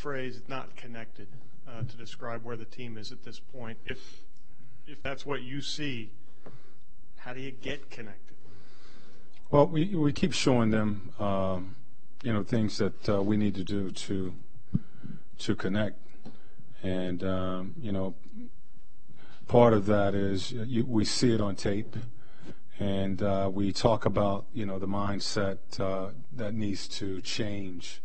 phrase "not connected" to describe where the team is at this point. If that's what you see, how do you get connected? Well, we keep showing them, things that we need to do to connect, and part of that is we see it on tape, and we talk about the mindset that needs to change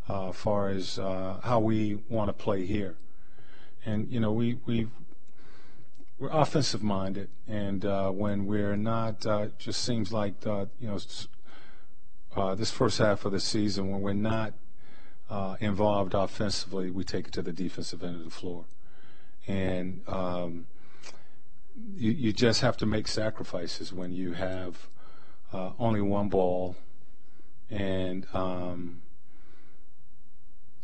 as far as how we want to play here, and we're offensive minded, and when we're not, just seems like this first half of the season, when we're not involved offensively, we take it to the defensive end of the floor, and you just have to make sacrifices when you have only one ball and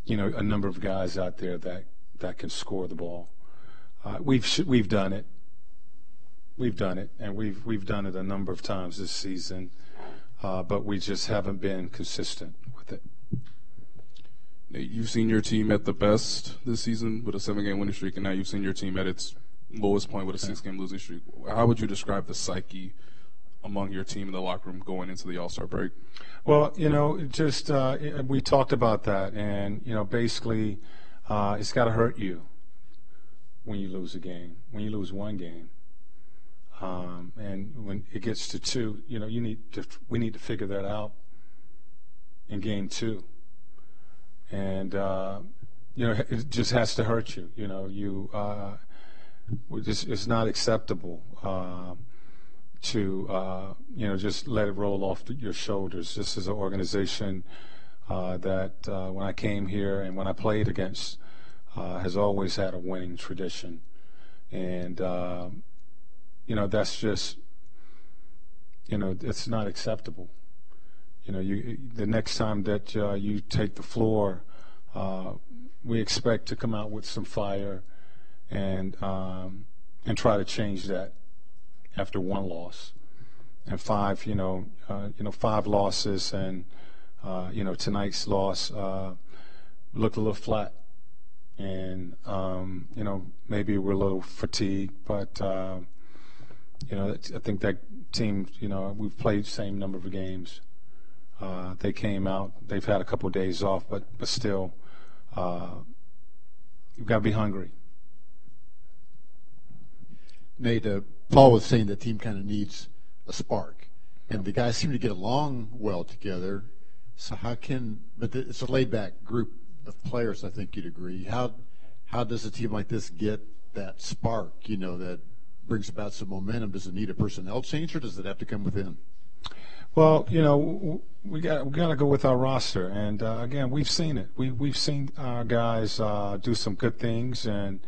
a number of guys out there that can score the ball. We've done it. We've done it, and we've done it a number of times this season, but we just haven't been consistent with it. Nate, you've seen your team at the best this season with a 7-game winning streak, and now you've seen your team at its lowest point with a 6-game losing streak. How would you describe the psyche among your team in the locker room going into the All-Star break? Well, we talked about that, and basically, it's got to hurt you when you lose a game, when you lose one game, and when it gets to two, we need to figure that out in game two, and it just has to hurt you. It's not acceptable to just let it roll off your shoulders. This is an organization that when I came here and when I played against has always had a winning tradition, and that's just it's not acceptable. The next time that you take the floor, we expect to come out with some fire and try to change that after one loss and five losses, and tonight's loss looked a little flat. And, maybe we're a little fatigued, but, I think that team, we've played the same number of games. They came out, they've had a couple of days off, but still, you've got to be hungry. Nate, Paul was saying the team kind of needs a spark, and the guys seem to get along well together. So but it's a laid-back group of players, I think you'd agree. How does a team like this get that spark, that brings about some momentum? Does it need a personnel change, or does it have to come within? Well, we got to go with our roster, and again, we've seen it. We've seen our guys do some good things, and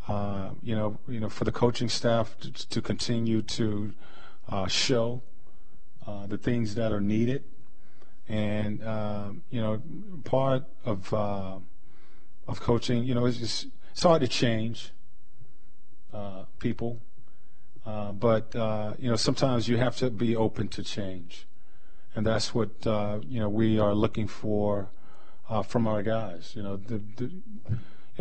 for the coaching staff to continue to show the things that are needed. And part of coaching, it's hard to change people, but sometimes you have to be open to change, and that's what we are looking for from our guys.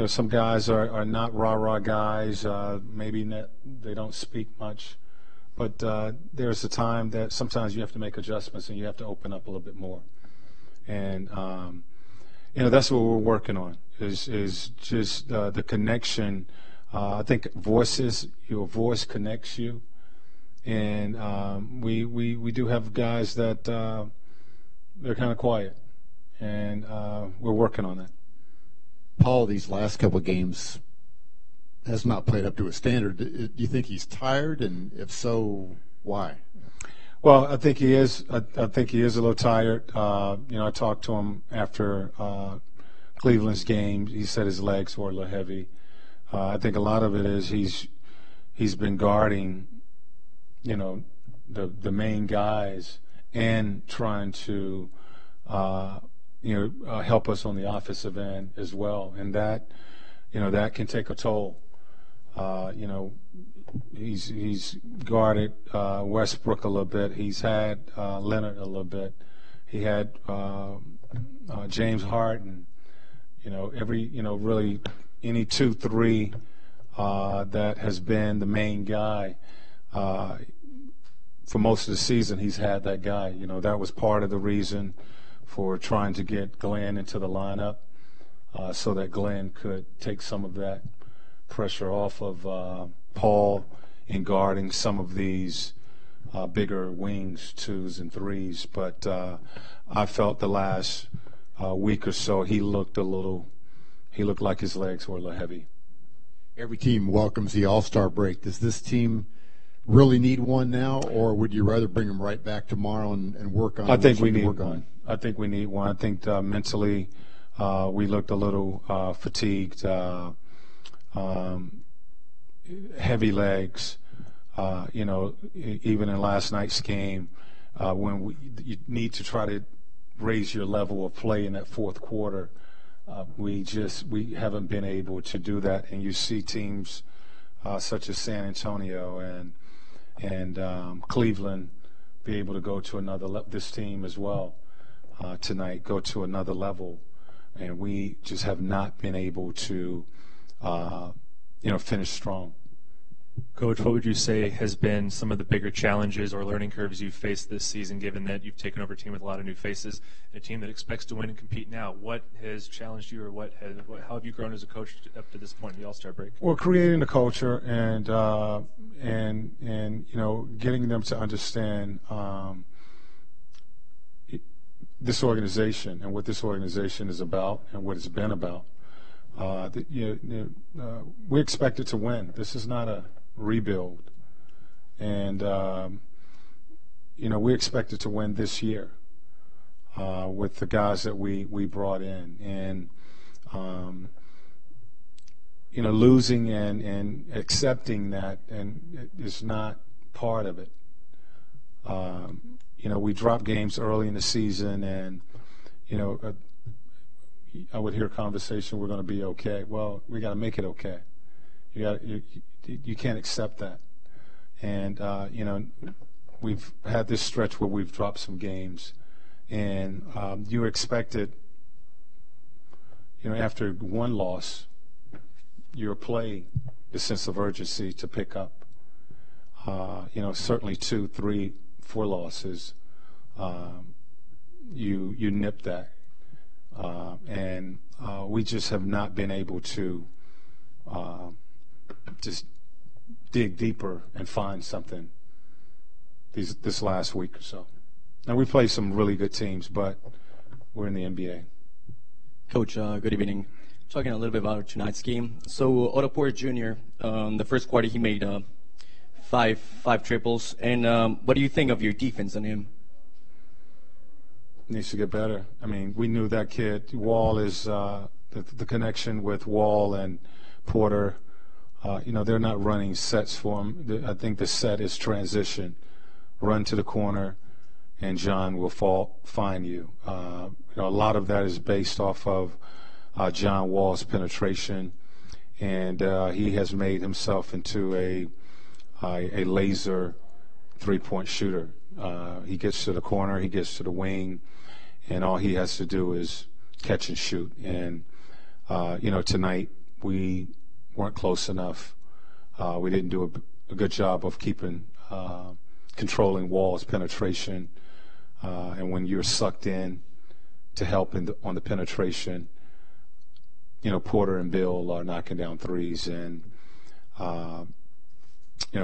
Some guys are not rah-rah guys. Maybe they don't speak much. But there's a time that sometimes you have to make adjustments and you have to open up a little bit more. And, that's what we're working on is just the connection. I think your voice connects you. And we do have guys that they're kind of quiet. And we're working on that. Paul, these last couple of games has not played up to his standard. Do you think he's tired, and if so, why? Well, I think he is. I think he is a little tired. I talked to him after Cleveland's game. He said his legs were a little heavy. I think a lot of it is he's been guarding, the main guys and trying to help us on the offensive end as well, and that can take a toll. He's guarded Westbrook a little bit. He's had Leonard a little bit. He had James Harden. Really any 2-3 that has been the main guy for most of the season. He's had that guy. That was part of the reason for trying to get Glenn into the lineup so that Glenn could take some of that pressure off of Paul in guarding some of these bigger wings, 2s and 3s. But I felt the last week or so he looked like his legs were a little heavy. Every team welcomes the All-Star break. Does this team really need one now, or would you rather bring them right back tomorrow and work on? I think we need one. I think we need one. I think mentally we looked a little fatigued, heavy legs. Even in last night's game, when you need to try to raise your level of play in that fourth quarter, we haven't been able to do that. And you see teams such as San Antonio and Cleveland be able to go to another level. This team as well tonight go to another level, and we just have not been able to finish strong. Coach, what would you say has been some of the bigger challenges or learning curves you've faced this season, given that you've taken over a team with a lot of new faces, and a team that expects to win and compete now? What has challenged you, or how have you grown as a coach up to this point in the All-Star break? Well, creating the culture and getting them to understand this organization and what this organization is about and what it's been about. We expected to win. This is not a rebuild, and we expected to win this year with the guys that we brought in, and losing and accepting that and is not part of it. We dropped games early in the season, and I would hear conversation, we're going to be okay. Well, we got to make it okay. You can't accept that. And, we've had this stretch where we've dropped some games, and you expected, after one loss, your play, the sense of urgency to pick up. Certainly 2, 3, 4 losses, you nip that. And we just have not been able to just dig deeper and find something this last week or so. Now, we play some really good teams, but we're in the NBA. Coach, good evening. Talking a little bit about tonight's game. So Otto Porter Jr., the first quarter he made five triples. And what do you think of your defense on him? Needs to get better. I mean, we knew that kid. Wall is the connection with Wall and Porter. They're not running sets for him. I think the set is transition. Run to the corner, and John will find you. A lot of that is based off of John Wall's penetration, and he has made himself into a laser three-point shooter. He gets to the corner, he gets to the wing, and all he has to do is catch and shoot. And, tonight we weren't close enough. We didn't do a good job of controlling Wall's penetration. And when you're sucked in to help on the penetration, Porter and Bill are knocking down threes. And,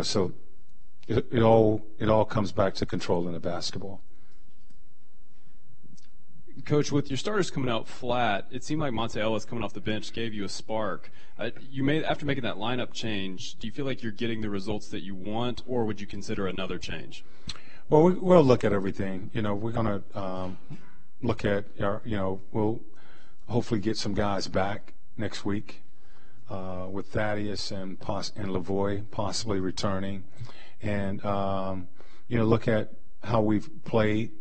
so it all comes back to controlling the basketball. Coach, with your starters coming out flat, it seemed like Monte Ellis coming off the bench gave you a spark. After making that lineup change, do you feel like you're getting the results that you want, or would you consider another change? Well, we'll look at everything. We're going to look at we'll hopefully get some guys back next week with Thaddeus and Lavoie possibly returning, and look at how we've played.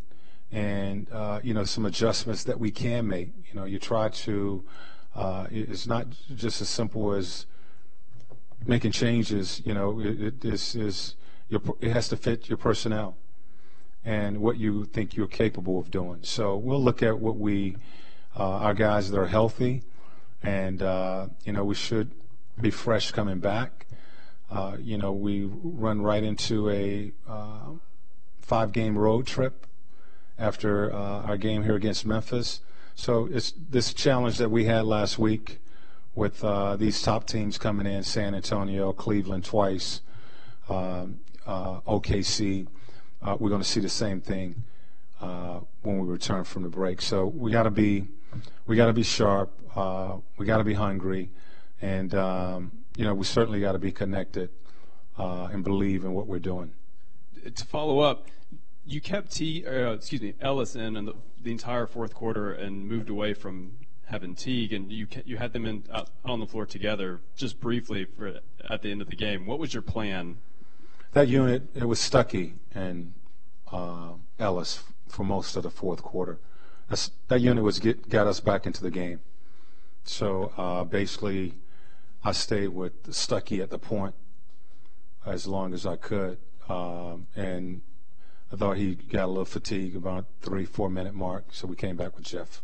And, some adjustments that we can make. You try to it's not just as simple as making changes. It has to fit your personnel and what you think you're capable of doing. So we'll look at what our guys that are healthy, and we should be fresh coming back. We run right into a 5-game road trip after our game here against Memphis. So it's this challenge that we had last week with these top teams coming in, San Antonio, Cleveland twice, OKC. We're going to see the same thing when we return from the break. So we got to be sharp. We got to be hungry, and we certainly got to be connected and believe in what we're doing. To follow up, you kept Ellis in the entire fourth quarter and moved away from having Teague, and you had them out on the floor together just briefly at the end of the game. What was your plan? That unit, it was Stuckey and Ellis for most of the fourth quarter. That unit got us back into the game. So basically, I stayed with Stuckey at the point as long as I could, and I thought he got a little fatigued about 3-4 minute mark, so we came back with Jeff.